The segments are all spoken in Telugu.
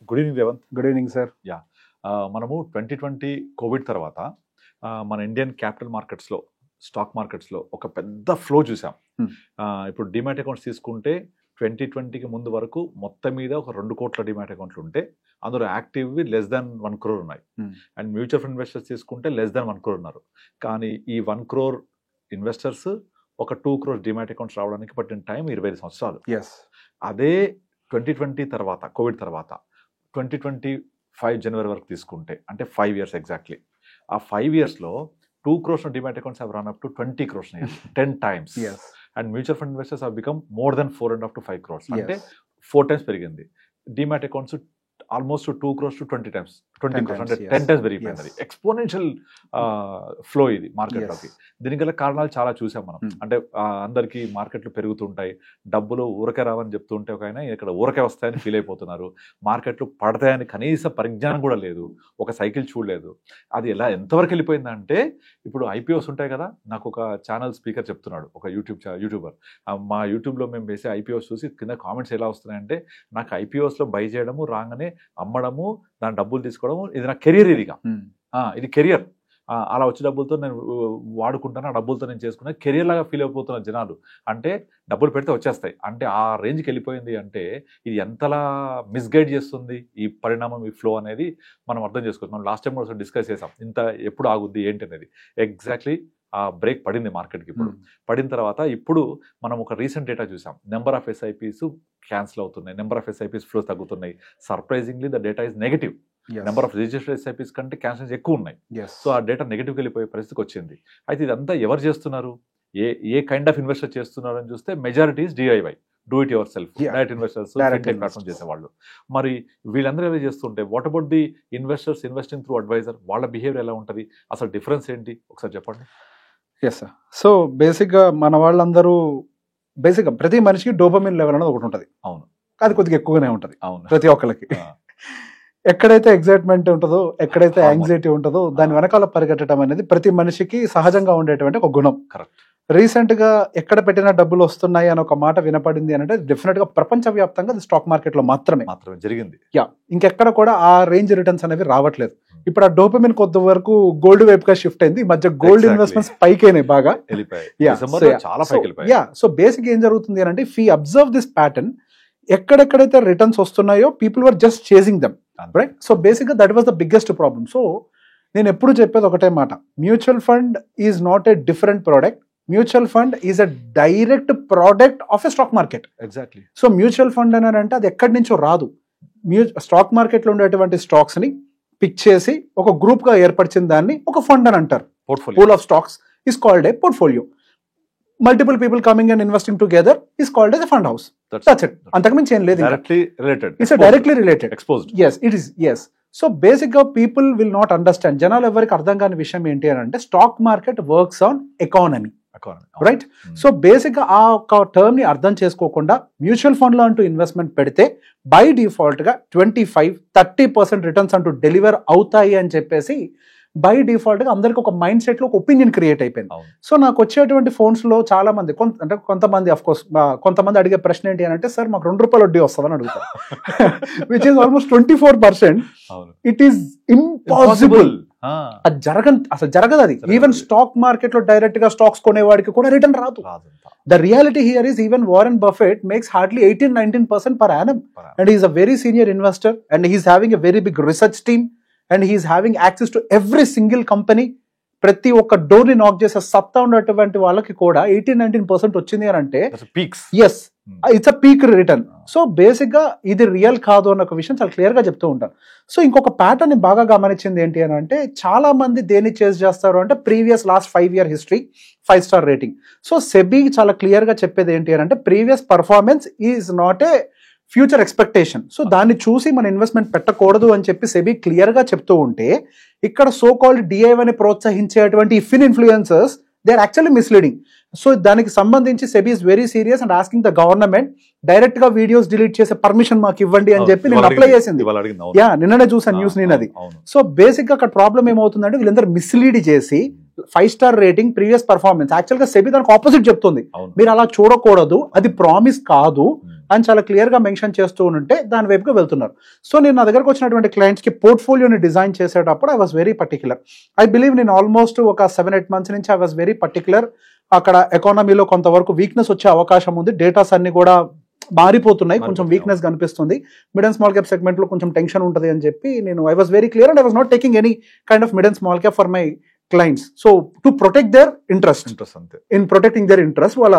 Good evening Revanth. Good evening sir. Yeah, మనము 2020 కోవిడ్ తర్వాత మన ఇండియన్ క్యాపిటల్ మార్కెట్స్లో, స్టాక్ మార్కెట్స్లో ఒక పెద్ద ఫ్లో చూసాం. ఇప్పుడు డిమాట్ అకౌంట్స్ తీసుకుంటే 2020కి ముందు వరకు మొత్తం మీద ఒక 2 కోట్ల డిమాట్ అకౌంట్లు ఉంటే అందులో యాక్టివ్వి లెస్ దాన్ 1 crore ఉన్నాయి. అండ్ మ్యూచువల్ ఫండ్ ఇన్వెస్టర్స్ తీసుకుంటే లెస్ దాన్ 1 crore ఉన్నారు. కానీ ఈ 1 crore ఇన్వెస్టర్స్ ఒక 2 crore డిమాట్ అకౌంట్స్ రావడానికి పట్టిన టైం 25 సంవత్సరాలు. అదే 2020 తర్వాత, కోవిడ్ తర్వాత 2025 జనవరి వరకు తీసుకుంటే అంటే 5 years ఎగ్జాక్ట్లీ. ఆ 5 yearsలో 2 crores demat accounts have run up to 20 crores 10 times. And mutual fund investors have become more than 4.5 to 5 crores. అంటే 4 times పెరిగింది. Demat accounts almost 2 crores to 20 times, 20 crores అంటే 10 times పెరిగిపోయింది. ఎక్స్పోనెన్షియల్ ఫ్లో ఇది మార్కెట్లోకి. దీనికి గల కారణాలు చాలా చూసాం మనం. అంటే అందరికీ మార్కెట్లు పెరుగుతుంటాయి, డబ్బులు ఊరకే రావని చెప్తుంటే ఒక ఆయన ఇక్కడ ఊరకే వస్తాయని ఫీల్ అయిపోతున్నారు. మార్కెట్లు పడతాయని కనీస పరిజ్ఞానం కూడా లేదు, ఒక సైకిల్ చూడలేదు. అది ఎంతవరకు వెళ్ళిపోయిందంటే ఇప్పుడు ఐపీఓస్ ఉంటాయి కదా. నాకు ఒక ఛానల్ స్పీకర్ చెప్తున్నాడు, ఒక యూట్యూబర్, మా యూట్యూబ్లో మేము వేసే ఐపీఓస్ చూసి కింద కామెంట్స్ ఎలా వస్తున్నాయంటే, నాకు ఐపీఓస్లో బై చేయడము, రాగానే అమ్మడము, దాని డబ్బులు తీసుకోవడము, ఇది నా కెరియర్, ఇది కెరియర్. అలా వచ్చే డబ్బులతో నేను వాడుకుంటాను, ఆ డబ్బులతో నేను చేసుకున్నా కెరియర్ లాగా ఫీల్ అయిపోతున్న జనాలు. అంటే డబ్బులు పెడితే వచ్చేస్తాయి అంటే ఆ రేంజ్కి వెళ్ళిపోయింది. అంటే ఇది ఎంతలా మిస్గైడ్ చేస్తుంది ఈ పరిణామం, ఈ ఫ్లో అనేది మనం అర్థం చేసుకోవచ్చు. మనం లాస్ట్ టైం కూడా డిస్కస్ చేసాం, ఇంత ఎప్పుడు ఆగుద్ది ఏంటి అనేది. ఎగ్జాక్ట్లీ ఆ బ్రేక్ పడింది మార్కెట్కి. ఇప్పుడు పడిన తర్వాత ఇప్పుడు మనం ఒక రీసెంట్ డేటా చూసాం. నెంబర్ ఆఫ్ ఎస్ఐపీస్ క్యాన్సిల్ అవుతున్నాయి, నెంబర్ ఆఫ్ ఎస్ఐపీస్ ఫ్లోస్ తగ్గుతున్నాయి. Surprisingly the data is negative. Number of registered SIPs కంటే క్యాన్సిల్స్ ఎక్కువ ఉన్నాయి. సో ఆ డేటా నెగిటివ్కి వెళ్ళిపోయే పరిస్థితికి వచ్చింది. అయితే ఇదంతా ఎవరు చేస్తున్నారు, ఏ కైండ్ ఆఫ్ ఇన్వెస్టర్ చేస్తున్నారు అని చూస్తే majority is DIY, do it yourself, direct investors, fintech platform చేసేవాళ్ళు. మరి వీళ్ళందరూ ఎలా చేస్తుంటే, what about the investors investing through advisor, వాళ్ళ బిహేవియర్ ఎలా ఉంటుంది, అసలు డిఫరెన్స్ ఏంటి ఒకసారి చెప్పండి. Yes sir. సో బేసిక్గా మన వాళ్ళందరూ బేసిక్గా ప్రతి మనిషికి డోపమిన్ లెవెల్ అనేది ఒకటి ఉంటుంది. అవును, అది కొద్దిగా ఎక్కువగానే ఉంటుంది. అవును, ప్రతి ఒక్కరికి. ఎక్కడైతే ఎగ్జైట్మెంట్ ఉంటుందో, ఎక్కడైతే యాంగ్జైటీ ఉంటుందో, దాని వెనకాల పరిగెట్టడం అనేది ప్రతి మనిషికి సహజంగా ఉండేటువంటి ఒక గుణం. కరెక్ట్. రీసెంట్ గా ఎక్కడ పెట్టిన డబ్బులు వస్తున్నాయి అని ఒక మాట వినపడింది అని అంటే డెఫినెట్ గా ప్రపంచవ్యాప్తంగా అది స్టాక్ మార్కెట్ లో మాత్రమే జరిగింది. ఇంకెక్కడ కూడా ఆ రేంజ్ రిటర్న్స్ అనేవి రావట్లేదు. ఇప్పుడు ఆ డోపమిన్ కొద్ది వరకు గోల్డ్ వైపుగా షిఫ్ట్ అయింది. ఈ మధ్య గోల్డ్ ఇన్వెస్ట్మెంట్స్ పైకైనాయి బాగా. సో బేసిక్ ఏం జరుగుతుంది అని అంటే, if you observe this pattern, ఎక్కడెక్కడైతే రిటర్న్స్ వస్తున్నాయో people were just chasing them, right? So basic గా that was the biggest problem. So నేను ఎప్పుడు చెప్పేది ఒకటే మాట, mutual fund is not a different product. Mutual fund is a direct product of a stock market. Exactly. So mutual fund అని అంటే అది ఎక్కడి నుంచో రాదు. స్టాక్ మార్కెట్లో ఉండేటువంటి స్టాక్స్ ని పిక్ చేసి ఒక గ్రూప్ గా ఏర్పరిచిన దాన్ని ఒక ఫండ్ అని అంటారు. Pool of stocks is called a portfolio. Multiple people coming and investing together is called as a fund house. That's it. అంతకుమించి ఏం లేదు. It's directly related. Yes, it is. Yes. So basic గా పీపుల్ విల్ నాట్ అండర్స్టాండ్. జనాలు ఎవరికి అర్థం కాని విషయం ఏంటి అని అంటే, stock market works on economy, right? So basic గా ఆ ఒక టర్మ్ ని అర్థం చేసుకోకుండా మ్యూచువల్ ఫండ్ లో అంటూ ఇన్వెస్ట్మెంట్ పెడితే బై డిఫాల్ట్ గా 25-30% రిటర్న్స్ అంటూ డెలివర్ అవుతాయి అని చెప్పేసి బై డిఫాల్ట్ గా అందరికి ఒక మైండ్ సెట్ లో ఒక ఒపీనియన్ క్రియేట్ అయిపోయింది. సో నాకు వచ్చేటువంటి ఫోన్స్ లో చాలా మంది, కొంతమంది అఫ్ కోర్స్, కొంతమంది అడిగే ప్రశ్న ఏంటి అని అంటే, సార్ మాకు ₹2 వడ్డీ వస్తుందని అడుగుతారు, which is almost 24%. It is impossible. అసలు జరగదు అది. ఈవెన్ స్టాక్ మార్కెట్ లో డైరెక్ట్ గా స్టాక్స్ కొనేవాడికి కూడా రిటర్న్ రాదు. The reality here is, even Warren Buffett makes hardly 18-19% per annum, and he is a very senior investor, and he is having a very big research team, and he is having access to every single company. ప్రతి ఒక్క డోర్ ని నాక్ చేసే సత్తా ఉన్నటువంటి వాళ్ళకి కూడా 18-19% వచ్చింది అని అంటే, yes, it's a peak return. So basic గా ఇది రియల్ కాదు అన్న ఒక విషయం చాలా క్లియర్ గా చెప్తూ ఉంటాను. సో ఇంకొక ప్యాటర్న్ ని బాగా గమనించింది ఏంటి అని అంటే, చాలా మంది దేన్ని చేస్ చేస్తారు అంటే, previous last 5 year history, 5 star rating. So SEBI చాలా క్లియర్ గా చెప్పేది ఏంటి అని అంటే, previous performance is not a future expectation. So దాన్ని చూసి మన ఇన్వెస్ట్మెంట్ పెట్టకూడదు అని చెప్పి సెబీ క్లియర్ గా చెప్తూ ఉంటే, ఇక్కడ సో కాల్డ్ డిఐవైని ప్రోత్సహించేటువంటి fin influencers, they are actually misleading. So దానికి సంబంధించి SEBI is very serious and asking the government direct గా వీడియోస్ డిలీట్ చేసే పర్మిషన్ మాకు ఇవ్వండి అని చెప్పి నేను అప్లై చేసింది. నిన్ననే చూసాను న్యూస్ నేను అది. సో బేసిక్ గా అక్కడ ప్రాబ్లం ఏమవుతుందంటే, వీళ్ళందరూ మిస్లీడ్ చేసి 5 star rating, previous performance, actual గా సెబీ దానికి ఆపోజిట్ చెప్తుంది. మీరు అలా చూడకూడదు, అది ప్రామిస్ కాదు. అని చాలా క్లియర్గా మెన్షన్ చేస్తూ ఉంటే దాని వైపుగా వెళ్తున్నారు. సో నేను నా దగ్గరకు వచ్చినటువంటి క్లయింట్స్కి పోర్ట్ఫోలియోని డిజైన్ చేసేటప్పుడు I was very particular. I believe నేను ఆల్మోస్ట్ ఒక 7-8 months నుంచి ఐ వాస్ వెరీ పర్టికులర్. అక్కడ ఎకానమీలో కొంతవరకు వీక్నెస్ వచ్చే అవకాశం ఉంది, డేటాస్ అన్ని కూడా మారిపోతున్నాయి, కొంచెం వీక్నెస్ కనిపిస్తుంది, mid and small cap segment లో కొంచెం టెన్షన్ ఉంటుంది అని చెప్పి నేను I was very clear and I was not taking any kind of mid and small cap for my clients. So to protect their interest in protecting their interest, వాళ్ళ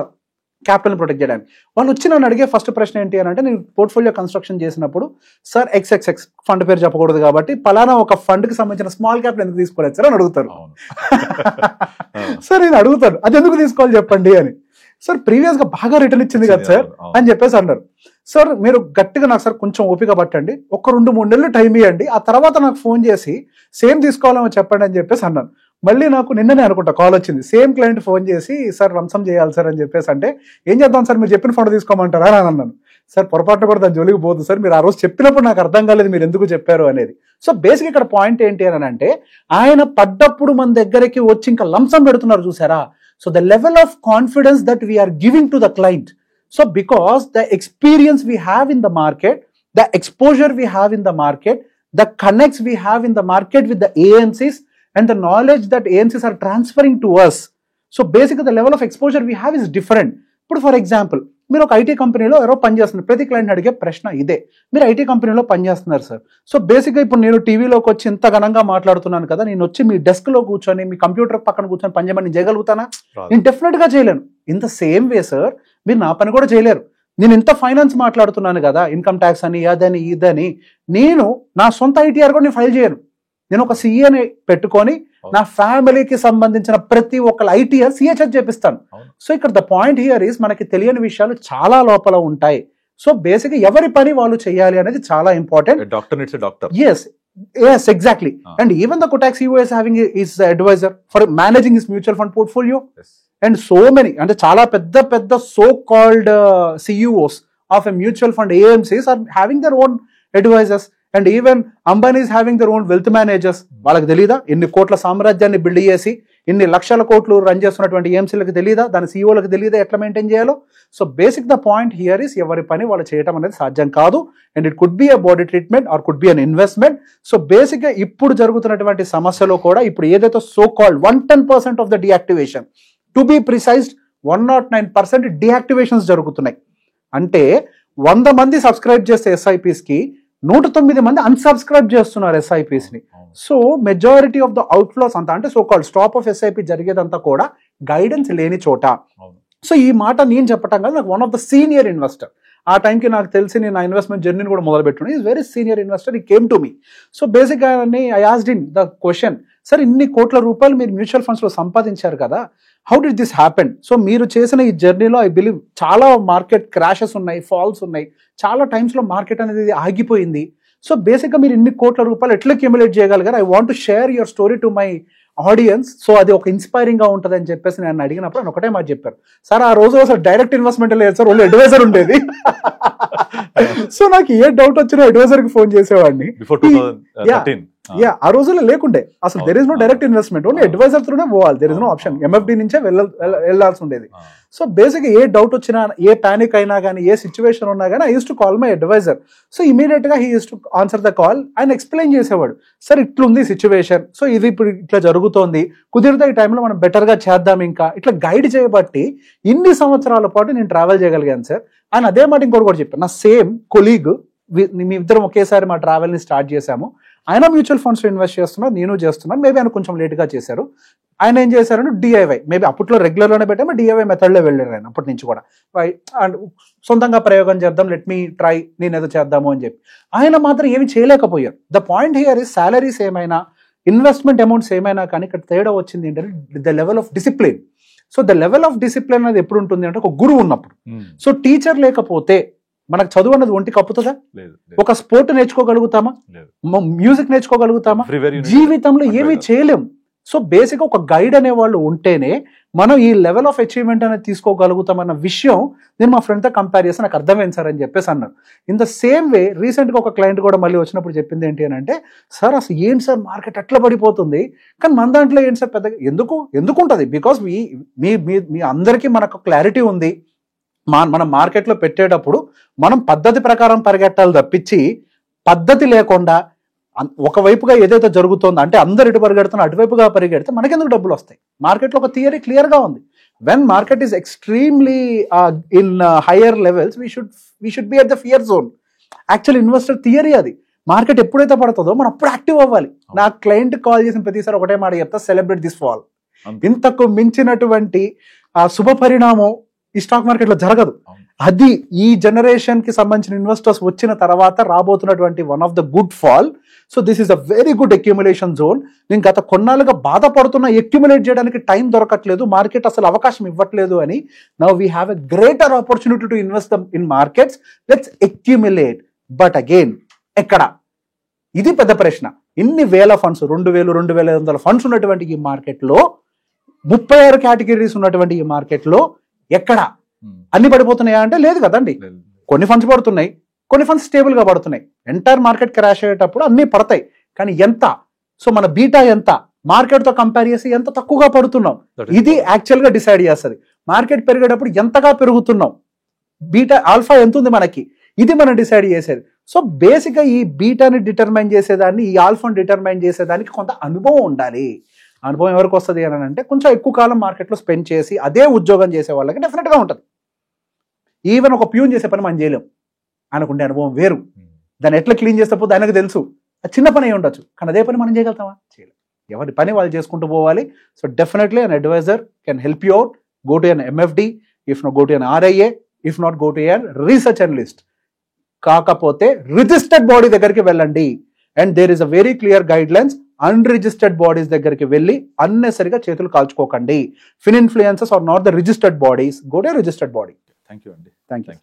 క్యాపిటల్ ప్రొటెక్ట్ చేయడానికి. వాళ్ళు వచ్చి నన్ను అడిగే ఫస్ట్ ప్రశ్న ఏంటి అని అంటే, నేను పోర్ట్ఫోలియో కన్స్ట్రక్షన్ చేసినప్పుడు సార్ XXX ఫండ్ పేరు చెప్పకూడదు కాబట్టి పలానా ఒక ఫండ్ కి సంబంధించిన స్మాల్ క్యాప్ ఎందుకు తీసుకోలేదు సార్ అని అడుగుతారు. సార్ నేను అడుగుతాను అది ఎందుకు తీసుకోవాలి చెప్పండి అని. సార్ ప్రీవియస్ గా బాగా రిటర్న్ ఇచ్చింది కదా సార్ అని చెప్పేసి అన్నారు. సార్ మీరు గట్టిగా నాకు సార్ కొంచెం ఓపిక పట్టండి, ఒక 2-3 నెలలు టైం ఇవ్వండి, ఆ తర్వాత నాకు ఫోన్ చేసి సేమ్ తీసుకోవాలేమో చెప్పండి అని చెప్పేసి అన్నాను. మళ్ళీ నాకు నిన్ననే అనుకుంటా కాల్ వచ్చింది, సేమ్ క్లయింట్ ఫోన్ చేసి సార్ లంసమ్ చేయాలి సార్ అని చెప్పేసి అంటే, ఏం చేద్దాం సార్ మీరు చెప్పిన ఫండ్ తీసుకోమంటారా అని అన్నాను. సార్ పొరపాటున కూడా దాని జోలికి పోదు సార్, మీరు ఆ రోజు చెప్పినప్పుడు నాకు అర్థం కాలేదు మీరు ఎందుకు చెప్పారు అనేది. సో బేసిక్ ఇక్కడ పాయింట్ ఏంటి అని అంటే, ఆయన పడ్డప్పుడు మన దగ్గరికి వచ్చి ఇంకా లంసమ్ పెడుతున్నారు చూసారా. So the level of confidence that we are giving to the client. So because the experience we have in the market, the exposure we have in the market, the connects we have in the market with the AMCs and the knowledge that AMCs are transferring to us. So basically the level of exposure we have is different. But for example, మీరు ఒక ఐటీ కంపెనీలో ఎవరో పనిచేస్తున్నారు, ప్రతి క్లయింట్ అడిగే ప్రశ్న ఇదే, మీరు ఐటీ కంపెనీలో పనిచేస్తున్నారు సార్, సో బేసిక్గా ఇప్పుడు నేను టీవీలోకి వచ్చి ఇంత ఘనంగా మాట్లాడుతున్నాను కదా, నేను వచ్చి మీ డెస్క్ లో కూర్చొని మీ కంప్యూటర్ పక్కన కూర్చొని పని చేయమని నేను చేయగలుగుతానా? నేను డెఫినెట్ గా చేయలేను. In the same way sir మీరు నా పని కూడా చేయలేరు. నేను ఇంత ఫైనాన్స్ మాట్లాడుతున్నాను కదా, ఇన్కమ్ ట్యాక్స్ అని అదని ఇదని, నేను నా సొంత ఐటీఆర్ కూడా నేను ఫైల్ చేయను. నేను ఒక సీఏని పెట్టుకొని నా ఫ్యామిలీకి సంబంధించిన ప్రతి ఒక్క ఐటీఆర్ సిహెచ్ఎస్ చేపిస్తాను. సో ఇక్కడ ద పాయింట్ హియర్ ఈస్, మనకి తెలియని విషయాలు చాలా లోపల ఉంటాయి. సో బేసిక్ ఎవరి పని వాళ్ళు చేయాలి అనేది చాలా important. Yes, exactly. And even the Kotak CEO is having his advisor for managing his mutual fund portfolio. Yes. And so many, అంటే చాలా పెద్ద so called CEOs of a mutual fund AMCs are having their own advisors. And even Ambani is having their own wealth managers. వాళ్ళకి తెలీదా ఇన్ని కోట్ల సామ్రాజ్యాన్ని బిల్డ్ చేసి ఇన్ని లక్షల కోట్లు రన్ చేస్తున్నటువంటి ఏఎంసీలకు తెలీదా, దాని సీఈఓలకు తెలీదా ఎట్లా మెయింటైన్ చేయాలో? So basic the point here is, ఎవరి పని వాళ్ళు చేయడం అనేది సాధ్యం కాదు. And it could be a body treatment are could be an investment. So basic గా ఇప్పుడు జరుగుతున్నటువంటి సమస్యలో కూడా ఇప్పుడు ఏదైతే so called 110% of the deactivation, to be precised 109% డియాక్టివేషన్స్ జరుగుతున్నాయి. అంటే 100 మంది సబ్స్క్రైబ్ చేస్తే SIPs కి 109 మంది అన్సబ్స్క్రైబ్ చేస్తున్నారు SIPs ని. So majority of the outflows అంతా, అంటే so called stop of SIP జరిగేదంతా కూడా గైడెన్స్ లేని చోట. సో ఈ మాట నేను చెప్పటం కాదు, నాకు one of the senior investor ఆ టైంకి నాకు తెలిసి నేను నా ఇన్వెస్ట్మెంట్ జర్నీని కూడా మొదలుపెట్టాను. ఈజ్ వెరీ సీనియర్ ఇన్వెస్టర్, ఈ కేమ్ టు మీ. సో బేసిక్గా I asked him the question, sir ఇన్ని కోట్ల రూపాయలు మీరు మ్యూచువల్ ఫండ్స్ లో సంపాదించారు కదా, how did this happen? So మీరు చేసిన ఈ జర్నీలో ఐ బిలీవ్ చాలా మార్కెట్ క్రాషెస్ ఉన్నాయి, ఫాల్స్ ఉన్నాయి, చాలా టైమ్స్ లో మార్కెట్ అనేది ఆగిపోయింది. సో బేసిక్గా మీరు ఇన్ని కోట్ల రూపాయలు ఎట్లా అక్యుములేట్ చేయగలిగారు? I want to share your story to my audience. So అది ఒక ఇన్స్పైరింగ్ గా ఉంటుంది అని చెప్పేసి నేను అడిగినప్పుడు ఆయన ఒకటే మాట చెప్పారు, సార్ ఆ రోజు అసలు డైరెక్ట్ ఇన్వెస్ట్మెంట్ లేదు సార్, ఓన్లీ అడ్వైజర్ ఉండేది. సో నాకు ఏ డౌట్ వచ్చినా అడ్వైజర్ కి ఫోన్ చేసేవాడిని. ఆ రోజుల్లో లేకుండే అసలు, there is no direct investment, only advisor త్రూనే పోవాలి, there is no option, MFD నుంచే వెళ్ళాల్సి ఉండేది. సో బేసిక్ ఏ డౌట్ వచ్చినా, ఏ పానిక్ అయినా కానీ, ఏ సిచ్యువేషన్ ఉన్నా కానీ I use to call my advisor. So immediate గా he use to answer the call. ఆయన ఎక్స్ప్లెయిన్ చేసేవాడు, సార్ ఇట్లుంది సిచ్యువేషన్, సో ఇది ఇప్పుడు ఇట్లా జరుగుతోంది, కుదిరితే ఈ టైంలో మనం బెటర్ గా చేద్దాం, ఇంకా ఇట్లా గైడ్ చేయబట్టి ఇన్ని సంవత్సరాల పాటు నేను ట్రావెల్ చేయగలిగాను సార్. ఆయన అదే మాట ఇంకోటి కూడా చెప్పాను, నా సేమ్ కొలీగ్, మీ ఇద్దరం ఒకేసారి మా ట్రావెల్ ని స్టార్ట్ చేశాము. ఆయన మ్యూచువల్ ఫండ్స్ లో ఇన్వెస్ట్ చేస్తున్నారు, నేను చేస్తున్నాను. మేబీ ఆయన కొంచెం లేట్ గా చేశారు. ఆయన ఏం చేశారంటే DIY, మేబీ అప్పట్లో రెగ్యులర్ లోనే పెట్టాము, DIY మెథడ్ లో వెళ్ళారు ఆయన అప్పటి నుంచి కూడా. అండ్ సొంతంగా ప్రయోగం చేద్దాం, లెట్ మీ ట్రై, నేను ఏదో చేద్దాము అని చెప్పి. ఆయన మాత్రం ఏమి చేయలేకపోయారు. The point here is, salaries ఏమైనా, ఇన్వెస్ట్మెంట్ అమౌంట్స్ ఏమైనా కానీ ఇక్కడ తేడా వచ్చింది ఏంటంటే the level of discipline. So the level of discipline అనేది ఎప్పుడు ఉంటుంది అంటే, ఒక గురువు ఉన్నప్పుడు. సో టీచర్ లేకపోతే మనకు చదువు అనేది ఒంటి కప్పుతుందా? ఒక స్పోర్ట్ నేర్చుకోగలుగుతామా? మ్యూజిక్ నేర్చుకోగలుగుతామా? జీవితంలో ఏమీ చేయలేం. సో బేసిక్ ఒక గైడ్ అనే వాళ్ళు ఉంటేనే మనం ఈ లెవెల్ ఆఫ్ అచీవ్మెంట్ అనేది తీసుకోగలుగుతామన్న విషయం నేను మా ఫ్రెండ్తో కంపేర్ చేస్తే నాకు అర్థమైంది సార్ అని చెప్పేసి అన్నారు. ఇన్ ద సేమ్ వే రీసెంట్గా ఒక క్లయింట్ కూడా మళ్ళీ వచ్చినప్పుడు చెప్పింది ఏంటి అని అంటే, సార్ అసలు ఏంటి సార్ మార్కెట్ ఎట్లా పడిపోతుంది, కానీ మన దాంట్లో ఏంటి సార్ పెద్దగా ఎందుకు ఉంటుంది? బికాస్ మీ అందరికీ మనకు క్లారిటీ ఉంది, మనం మార్కెట్లో పెట్టేటప్పుడు మనం పద్ధతి ప్రకారం పరిగెట్టాలి తప్పించి పద్ధతి లేకుండా ఒకవైపుగా ఏదైతే జరుగుతుందో అంటే అందరు ఇటు పరిగెడుతున్నా అటువైపుగా పరిగెడితే మనకెందుకు డబ్బులు వస్తాయి. మార్కెట్లో ఒక థియరీ క్లియర్గా ఉంది. When market is extremely in higher levels we should be at the fear zone. Actual investor theory అది. మార్కెట్ ఎప్పుడైతే పడుతుందో మనం అప్పుడు యాక్టివ్ అవ్వాలి. నా క్లయింట్ కాల్ చేసిన ప్రతిసారి ఒకటే మాట చెప్తా, సెలబ్రేట్ దిస్ ఫాల్. ఇంతకు మించినటువంటి శుభ పరిణామం ఈ స్టాక్ మార్కెట్లో జరగదు. అది ఈ జనరేషన్ కి సంబంధించిన ఇన్వెస్టర్స్ వచ్చిన తర్వాత రాబోతున్నటువంటి one of the good fall. So this is a very good accumulation zone. నేను గత కొన్నాళ్ళుగా బాధపడుతున్నా, అక్యుములేట్ చేయడానికి టైం దొరకట్లేదు, మార్కెట్ అసలు అవకాశం ఇవ్వట్లేదు అని. Now we have a greater opportunity to invest in markets. Let's accumulate. But again ఎక్కడ? ఇది పెద్ద ప్రశ్న. ఇన్ని వేల ఫండ్స్, 2000, 2500 ఫండ్స్ ఉన్నటువంటి ఈ మార్కెట్లో, 36 కేటగిరీస్ ఉన్నటువంటి ఈ మార్కెట్లో ఎక్కడ అన్ని పడిపోతున్నాయా అంటే లేదు కదండి. కొన్ని ఫండ్స్ పడుతున్నాయి, కొన్ని ఫండ్స్ స్టేబుల్ గా పడుతున్నాయి. ఎంటైర్ మార్కెట్ క్రాష్ అయ్యేటప్పుడు అన్ని పడతాయి, కానీ ఎంత? సో మన బీటా ఎంత? మార్కెట్ తో కంపేర్ చేసి ఎంత తక్కువగా పడుతున్నాం, ఇది యాక్చువల్ గా డిసైడ్ చేస్తుంది. మార్కెట్ పెరిగేటప్పుడు ఎంతగా పెరుగుతున్నాం, బీటా ఆల్ఫా ఎంత ఉంది మనకి, ఇది మనం డిసైడ్ చేసేది. సో బేసిక్ గా ఈ బీటాని డిటర్మైన్ చేసేదాన్ని, ఈ ఆల్ఫాని డిటర్మైన్ చేసేదానికి కొంత అనుభవం ఉండాలి. అనుభవం ఎవరికి వస్తుంది అని అంటే కొంచెం ఎక్కువ కాలం మార్కెట్లో స్పెండ్ చేసి అదే ఉద్యోగం చేసే వాళ్ళకి డెఫినెట్ గా ఉంటుంది. ఈవెన్ ఒక ప్యూన్ చేసే పని మనం చేయలేం, అనుకుంటే అనుభవం వేరు. దాన్ని ఎట్లా క్లీన్ చేస్తే పోతే ఆయనకు తెలుసు. అది చిన్న పని అయి ఉండొచ్చు, కానీ అదే పని మనం చేయగలుగుతామా? చేయలేం. ఎవరి పని వాళ్ళు చేసుకుంటూ పోవాలి. So definitely an advisor can help you out. Go to an MFD, if not go to an RIA, if not go to an research analyst. కాకపోతే రిజిస్టర్డ్ బాడీ దగ్గరికి వెళ్ళండి. And there is a very clear guide lines. Unregistered bodies దగ్గరికి వెళ్ళి అన్నెసరిగా చేతులు కాల్చుకోకండి. Fin influences are not the registered bodies. Go to registered body. Thank you అండి. Thank you.